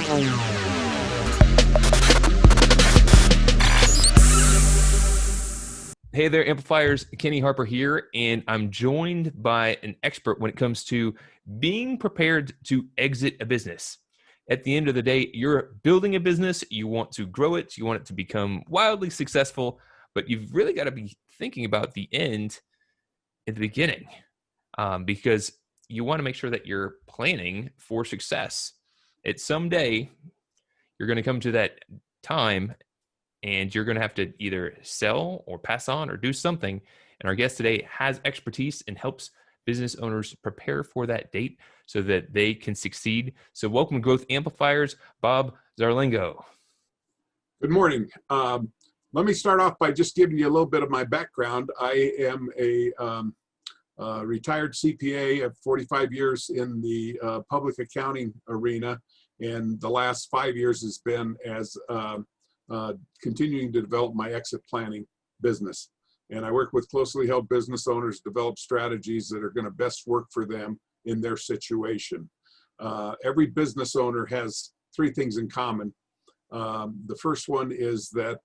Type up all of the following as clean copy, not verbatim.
Hey there, Amplifiers. Kenny Harper here, and I'm joined by an expert when it comes to being prepared to exit a business. At the end of the day, you're building a business, you want to grow it, you want it to become wildly successful, but you've really got to be thinking about the end at the beginning, because you want to make sure that you're planning for success. At some day, you're going to come to that time and you're going to have to either sell or pass on or do something. And our guest today has expertise and helps business owners prepare for that date so that they can succeed. So welcome to Growth Amplifiers, Bob Zarlengo. Good morning. Let me start off by just giving you a little bit of my background. I am a retired CPA of 45 years in the public accounting arena, and the last 5 years has been as continuing to develop my exit planning business. And I work with closely held business owners, develop strategies that are going to best work for them in their situation. Every business owner has three things in common. The first one is that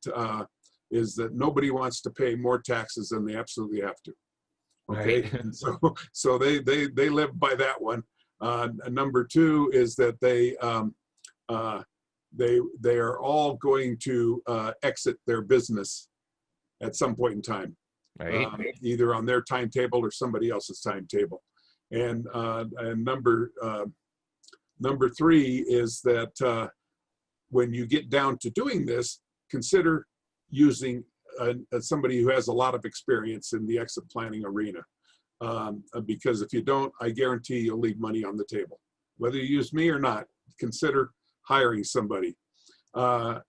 nobody wants to pay more taxes than they absolutely have to. Okay, right. And so they live by that one. Number two is that they are all going to exit their business at some point in time, right? Either on their timetable or somebody else's timetable. And number three is that when you get down to doing this, consider using somebody who has a lot of experience in the exit planning arena. Because if you don't, I guarantee you'll leave money on the table. Whether you use me or not, consider hiring somebody. I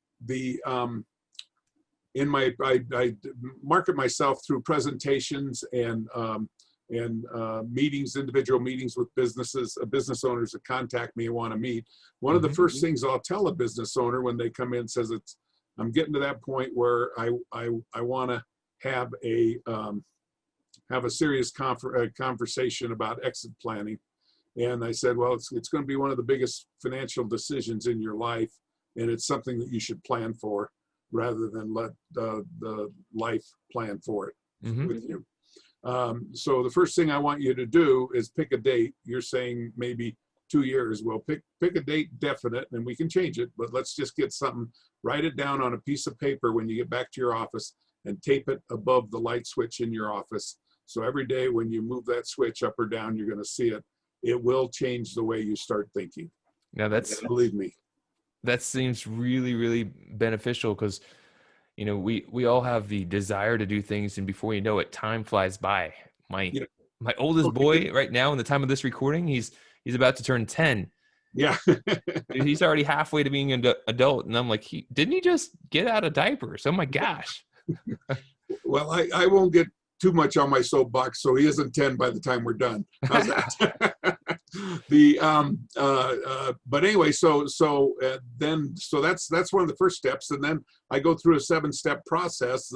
market myself through presentations and meetings, individual meetings with business owners that contact me and want to meet. One of the first things I'll tell a business owner when they come in says, I'm getting to that point where I want to have a serious conversation about exit planning. And I said, well, it's going to be one of the biggest financial decisions in your life, and it's something that you should plan for rather than let the life plan for it with you. So the first thing I want you to do is pick a date. You're saying maybe 2 years. Well, pick a date definite, and we can change it, but let's just get something, write it down on a piece of paper when you get back to your office and tape it above the light switch in your office. So every day when you move that switch up or down, you're going to see it. It will change the way you start thinking. Now believe me. That seems really, really beneficial because, you know, we all have the desire to do things, and before you know it, time flies by. My oldest boy right now, in the time of this recording, he's about to turn 10. Yeah. He's already halfway to being an adult, and I'm like, didn't he just get out of diapers? Oh my gosh. Well, I won't get too much on my soapbox, so he isn't 10 by the time we're done. How's that? But anyway, so that's one of the first steps, and then I go through a 7-step process.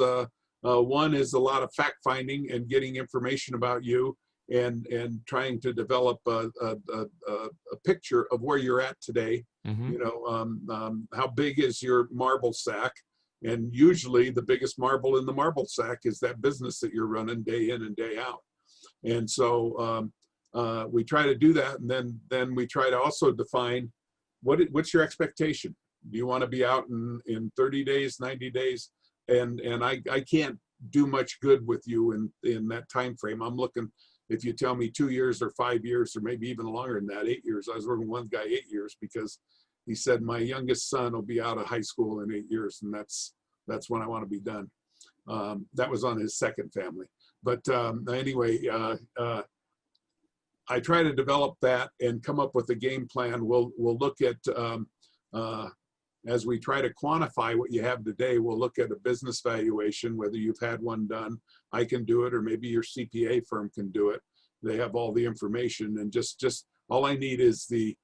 One is a lot of fact finding and getting information about you, and trying to develop a picture of where you're at today. You know, how big is your marble sack? And usually the biggest marble in the marble sack is that business that you're running day in and day out. And so we try to do that. And then we try to also define what's your expectation? Do you want to be out in 30 days, 90 days? And I can't do much good with you in that time frame. I'm looking, if you tell me 2 years or 5 years, or maybe even longer than that, 8 years. I was working with one guy 8 years because he said, my youngest son will be out of high school in 8 years, and that's when I want to be done. That was on his second family. But anyway, I try to develop that and come up with a game plan. We'll look at, as we try to quantify what you have today, we'll look at a business valuation, whether you've had one done. I can do it, or maybe your CPA firm can do it. They have all the information, and just all I need is the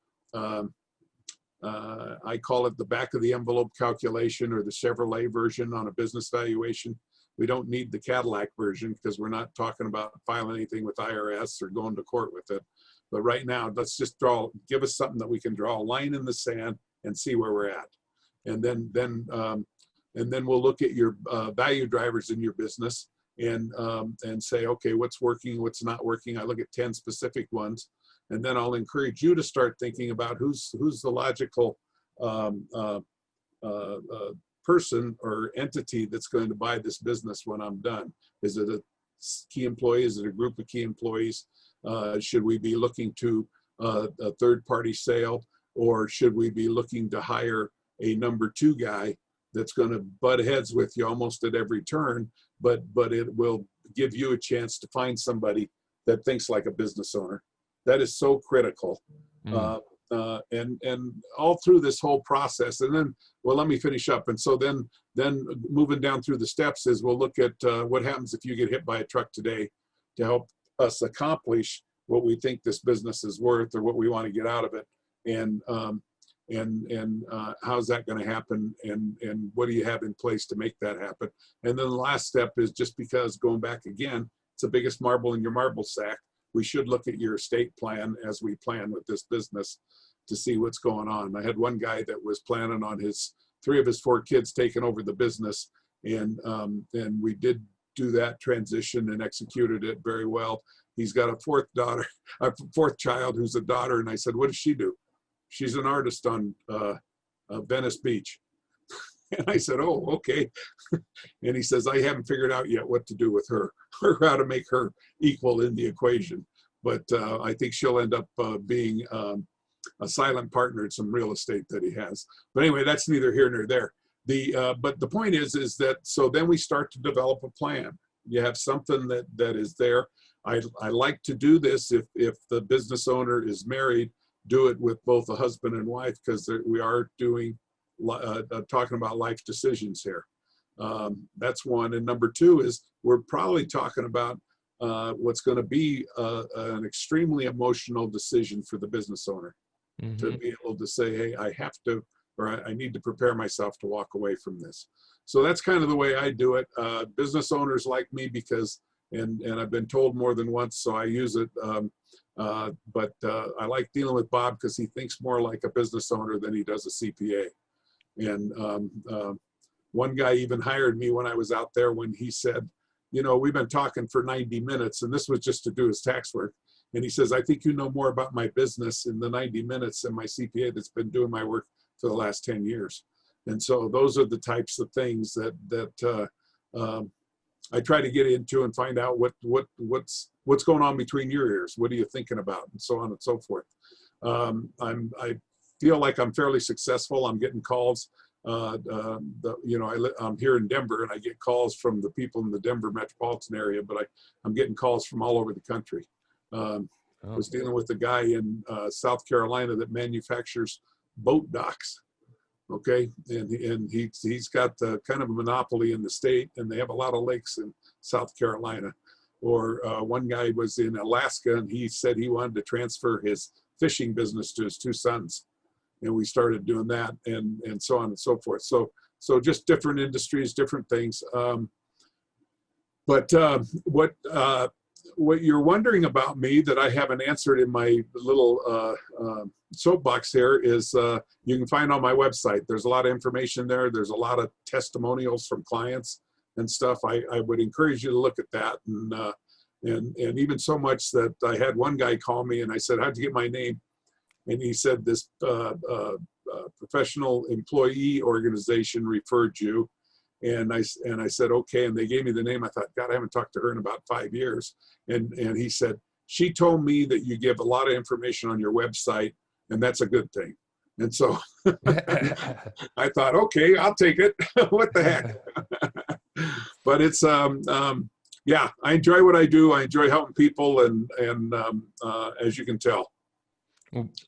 I call it the back of the envelope calculation, or the Chevrolet version on a business valuation. We don't need the Cadillac version because we're not talking about filing anything with IRS or going to court with it. But right now, let's just give us something that we can draw a line in the sand and see where we're at. And then we'll look at your value drivers in your business and say, okay, what's working, what's not working. I look at 10 specific ones, and then I'll encourage you to start thinking about who's the logical person or entity that's going to buy this business when I'm done. Is it a key employee? Is it a group of key employees? Should we be looking to a third-party sale, or should we be looking to hire a number 2 guy that's going to butt heads with you almost at every turn, but it will give you a chance to find somebody that thinks like a business owner? That is so critical. And all through this whole process. And then, well, let me finish up. And so then moving down through the steps is we'll look at what happens if you get hit by a truck today to help us accomplish what we think this business is worth or what we want to get out of it. And how's that going to happen? And what do you have in place to make that happen? And then the last step is, just because, going back again, it's the biggest marble in your marble sack, we should look at your estate plan as we plan with this business to see what's going on. I had one guy that was planning on 3 of his 4 kids taking over the business, and we did do that transition and executed it very well. He's got a 4th child who's a daughter, and I said, what does she do? She's an artist on Venice Beach. And I said, oh, okay. And he says, I haven't figured out yet what to do with her or how to make her equal in the equation. But I think she'll end up being a silent partner in some real estate that he has. But anyway, that's neither here nor there. But the point is that, so then we start to develop a plan. You have something that is there. I like to do this if the business owner is married, do it with both a husband and wife, because we are talking about life decisions here. That's one. And number 2 is we're probably talking about what's going to be an extremely emotional decision for the business owner to be able to say, hey, I have to, or I need to prepare myself to walk away from this. So that's kind of the way I do it. Business owners like me because, and I've been told more than once, so I use it. But I like dealing with Bob because he thinks more like a business owner than he does a CPA. And one guy even hired me when I was out there, when he said, you know, we've been talking for 90 minutes, and this was just to do his tax work. And he says, I think you know more about my business in the 90 minutes than my CPA that's been doing my work for the last 10 years. And so those are the types of things that I try to get into and find out what's going on between your ears. What are you thinking about? And so on and so forth. I feel like I'm fairly successful. I'm getting calls. I'm here in Denver, and I get calls from the people in the Denver metropolitan area, but I'm getting calls from all over the country. I was dealing with a guy in South Carolina that manufactures boat docks. Okay, and he's got kind of a monopoly in the state, and they have a lot of lakes in South Carolina. Or one guy was in Alaska, and he said he wanted to transfer his fishing business to his 2 sons, and we started doing that, and so on and so forth. So just different industries, different things. What you're wondering about me that I haven't answered in my little soapbox here is you can find on my website. There's a lot of information there. There's a lot of testimonials from clients and stuff. I would encourage you to look at that. And even so much that I had one guy call me, and I said, how'd you get my name? And he said, this professional employee organization referred you. And I said, okay. And they gave me the name. I thought, God, I haven't talked to her in about 5 years. And he said, she told me that you give a lot of information on your website, and that's a good thing. And so I thought, okay, I'll take it. What the heck? But it's, yeah, I enjoy what I do. I enjoy helping people. And as you can tell.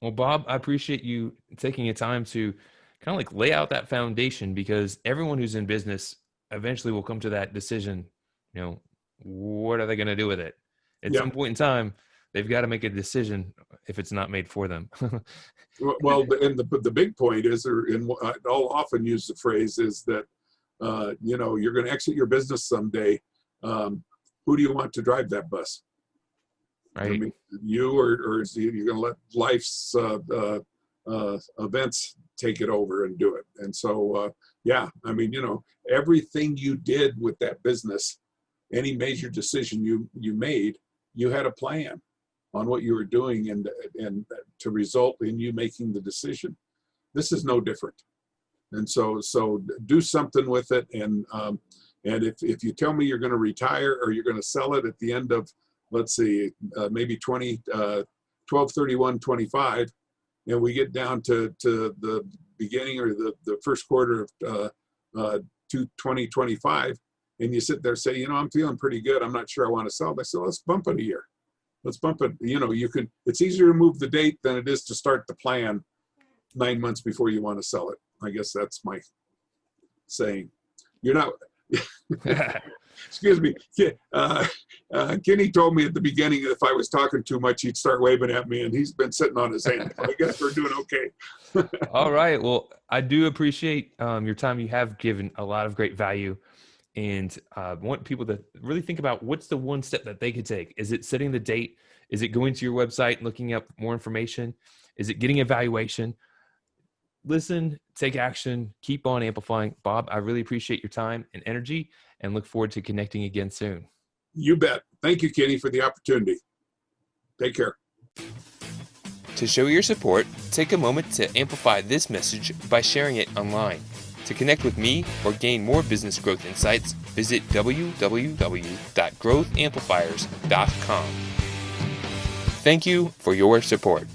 Well, Bob, I appreciate you taking your time to kind of like lay out that foundation, because everyone who's in business eventually will come to that decision. You know, what are they going to do with it? At some point in time, they've got to make a decision if it's not made for them. Well, and the big point is, I'll often use the phrase is that, you're going to exit your business someday. Who do you want to drive that bus? Right. I mean, you or you're going to let life's events take it over and do it. And so, yeah, I mean, everything you did with that business, any major decision you made, you had a plan on what you were doing and to result in you making the decision. This is no different. And so do something with it. And if you tell me you're going to retire or you're going to sell it at the end of, let's see, maybe 12/31/25, and we get down to the beginning or the first quarter of 2025, and you sit there and say, I'm feeling pretty good, I'm not sure I want to sell it. I said, let's bump it a year. Let's bump it. It's easier to move the date than it is to start the plan 9 months before you want to sell it. I guess that's my saying. You're not, excuse me. Kenny told me at the beginning that if I was talking too much, he'd start waving at me, and he's been sitting on his hand. So I guess we're doing okay. All right. Well, I do appreciate your time. You have given a lot of great value, and want people to really think about what's the one step that they could take. Is it setting the date? Is it going to your website and looking up more information? Is it getting a valuation? Listen, take action, keep on amplifying. Bob, I really appreciate your time and energy and look forward to connecting again soon. You bet. Thank you, Kenny, for the opportunity. Take care. To show your support, take a moment to amplify this message by sharing it online. To connect with me or gain more business growth insights, visit www.growthamplifiers.com. Thank you for your support.